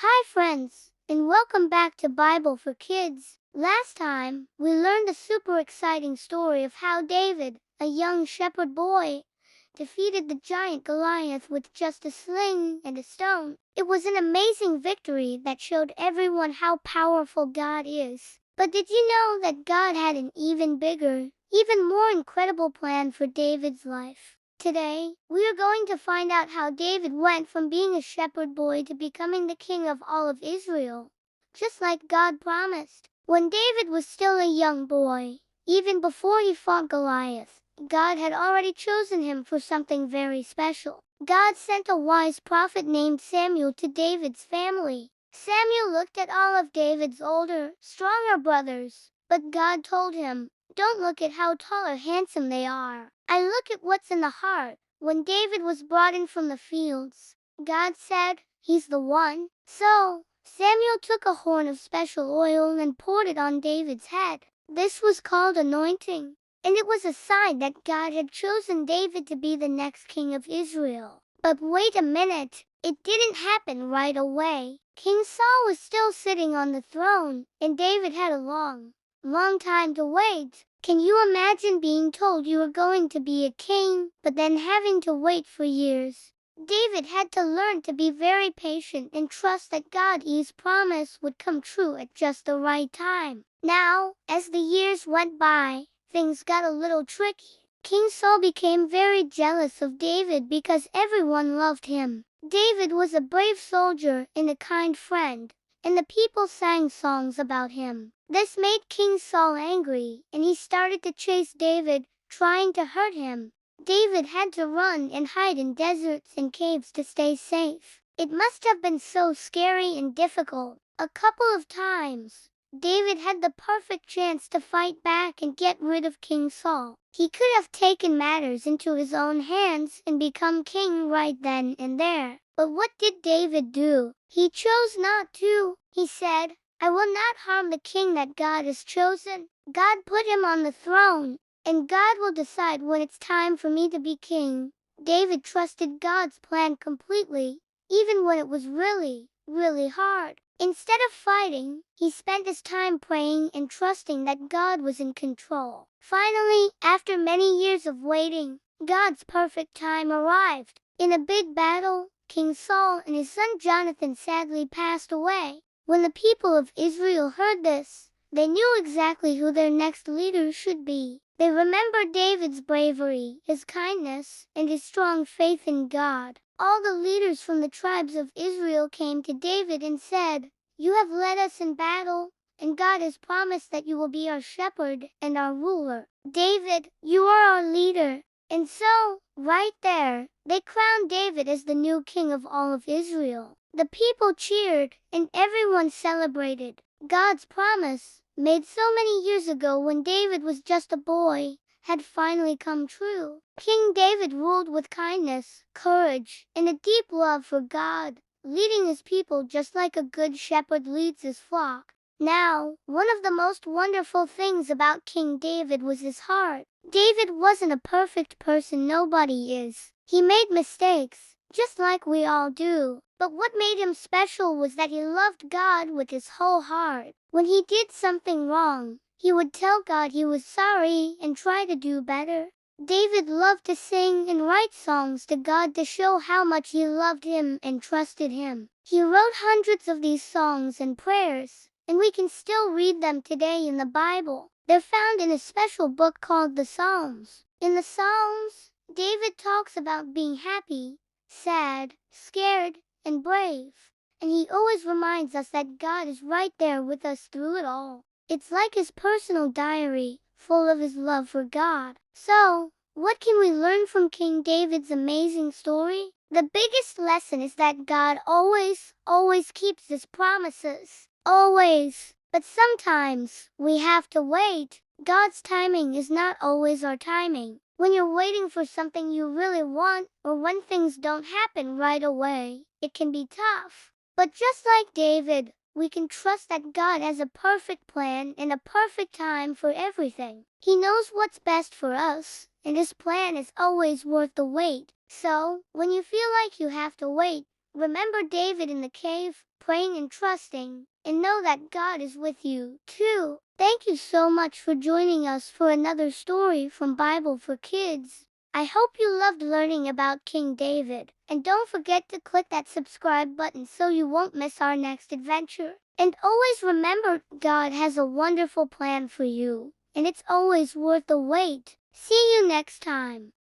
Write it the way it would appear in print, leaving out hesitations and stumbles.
Hi friends, and welcome back to Bible for Kids. Last time, we learned the super exciting story of how David, a young shepherd boy, defeated the giant Goliath with just a sling and a stone. It was an amazing victory that showed everyone how powerful God is. But did you know that God had an even bigger, even more incredible plan for David's life? Today, we are going to find out how David went from being a shepherd boy to becoming the king of all of Israel, just like God promised. When David was still a young boy, even before he fought Goliath, God had already chosen him for something very special. God sent a wise prophet named Samuel to David's family. Samuel looked at all of David's older, stronger brothers, but God told him, "Don't look at how tall or handsome they are. I look at what's in the heart." When David was brought in from the fields, God said, "He's the one." So, Samuel took a horn of special oil and poured it on David's head. This was called anointing, and it was a sign that God had chosen David to be the next king of Israel. But wait a minute, it didn't happen right away. King Saul was still sitting on the throne, and David had a long time to wait. Can you imagine being told you were going to be a king, but then having to wait for years? David had to learn to be very patient and trust that God's promise would come true at just the right time. Now, as the years went by, things got a little tricky. King Saul became very jealous of David because everyone loved him. David was a brave soldier and a kind friend, and the people sang songs about him. This made King Saul angry, and he started to chase David, trying to hurt him. David had to run and hide in deserts and caves to stay safe. It must have been so scary and difficult. A couple of times, David had the perfect chance to fight back and get rid of King Saul. He could have taken matters into his own hands and become king right then and there. But what did David do? He chose not to. He said, "I will not harm the king that God has chosen. God put him on the throne, and God will decide when it's time for me to be king." David trusted God's plan completely, even when it was really hard. Instead of fighting, he spent his time praying and trusting that God was in control. Finally, after many years of waiting, God's perfect time arrived. In a big battle, King Saul and his son Jonathan sadly passed away. When the people of Israel heard this, they knew exactly who their next leader should be. They remembered David's bravery, his kindness, and his strong faith in God. All the leaders from the tribes of Israel came to David and said, "You have led us in battle, and God has promised that you will be our shepherd and our ruler. David, you are our leader." And so, right there, they crowned David as the new king of all of Israel. The people cheered, and everyone celebrated. God's promise, made so many years ago when David was just a boy, had finally come true. King David ruled with kindness, courage, and a deep love for God, leading his people just like a good shepherd leads his flock. Now, one of the most wonderful things about King David was his heart. David wasn't a perfect person, nobody is. He made mistakes, just like we all do. But what made him special was that he loved God with his whole heart. When he did something wrong, he would tell God he was sorry and try to do better. David loved to sing and write songs to God to show how much he loved him and trusted him. He wrote hundreds of these songs and prayers, and we can still read them today in the Bible. They're found in a special book called the Psalms. In the Psalms, David talks about being happy, sad, scared, and brave. And he always reminds us that God is right there with us through it all. It's like his personal diary, full of his love for God. So, what can we learn from King David's amazing story? The biggest lesson is that God always keeps his promises. Always. But sometimes, we have to wait. God's timing is not always our timing. When you're waiting for something you really want, or when things don't happen right away, it can be tough. But just like David, we can trust that God has a perfect plan and a perfect time for everything. He knows what's best for us, and his plan is always worth the wait. So, when you feel like you have to wait, Remember David in the cave, praying and trusting, and know that God is with you, too. Thank you so much for joining us for another story from Bible for Kids. I hope you loved learning about King David, and don't forget to click that subscribe button so you won't miss our next adventure. And always remember, God has a wonderful plan for you, and it's always worth the wait. See you next time.